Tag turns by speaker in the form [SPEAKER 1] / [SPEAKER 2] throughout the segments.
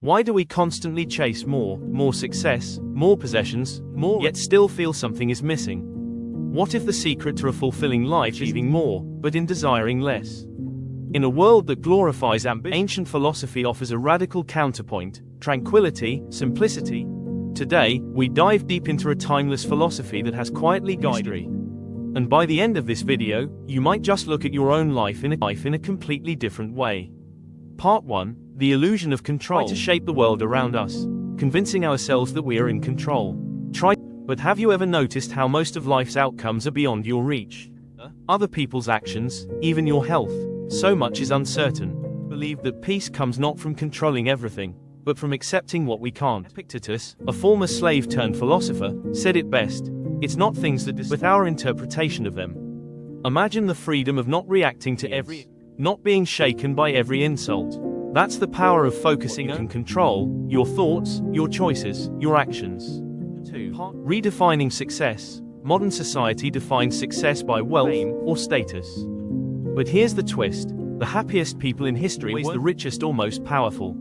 [SPEAKER 1] Why do we constantly chase more success, more possessions, yet still feel something is missing? What if the secret to a fulfilling life is achieving more, but in desiring less? In a world that glorifies ambition, ancient philosophy offers a radical counterpoint: tranquility, simplicity. Today, we dive deep into a timeless philosophy that has quietly guided history. And by the end of this video, you might just look at your own life in a completely different way. Part 1. The illusion of control. Try to shape the world around us, convincing ourselves that we are in control. But have you ever noticed how most of life's outcomes are beyond your reach? Other people's actions, even your health, so much is uncertain. Believe that peace comes not from controlling everything, but from accepting what we can't. Epictetus, a former slave turned philosopher, said it best: it's not things that with our interpretation of them. Imagine the freedom of not reacting to not being shaken by every insult. That's the power of focusing on control, your thoughts, your choices, your actions. 2. Redefining success. Modern society defines success by wealth or status. But here's the twist: the happiest people in history were the richest or most powerful.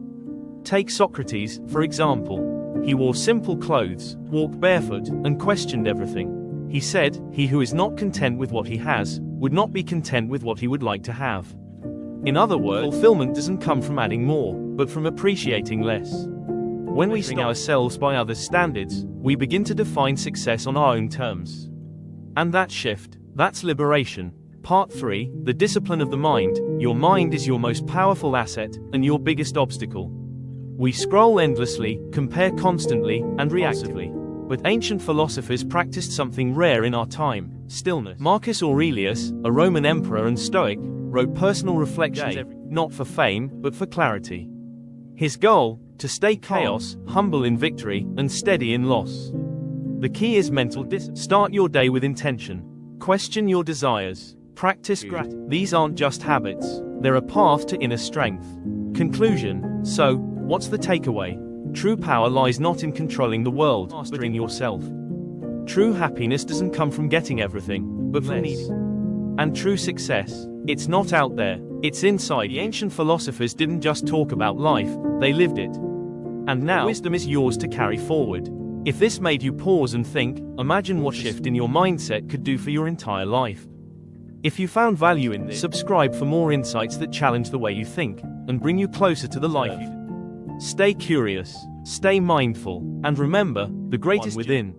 [SPEAKER 1] Take Socrates, for example. He wore simple clothes, walked barefoot, and questioned everything. He said, "He who is not content with what he has, would not be content with what he would like to have." In other words, fulfillment doesn't come from adding more, but from appreciating less. When we see ourselves by others' standards, we begin to define success on our own terms. And that shift, that's liberation. Part 3. The discipline of the mind. Your mind is your most powerful asset, and your biggest obstacle. We scroll endlessly, compare constantly, and reactively. But ancient philosophers practiced something rare in our time: stillness. Marcus Aurelius, a Roman emperor and Stoic, wrote personal reflections not for fame, but for clarity. His goal: to stay chaos, humble in victory, and steady in loss. The key is mental discipline. Start your day with intention. Question your desires. Practice gratitude. These aren't just habits, they're a path to inner strength. Conclusion. So, what's the takeaway? True power lies not in controlling the world, but in yourself. True happiness doesn't come from getting everything, but from needing. And true success, it's not out there, it's inside. The ancient philosophers didn't just talk about life, they lived it. And now, wisdom is yours to carry forward. If this made you pause and think, imagine what shift in your mindset could do for your entire life. If you found value in this, subscribe for more insights that challenge the way you think, and bring you closer to the life you. Stay curious, stay mindful, and remember, the greatest within.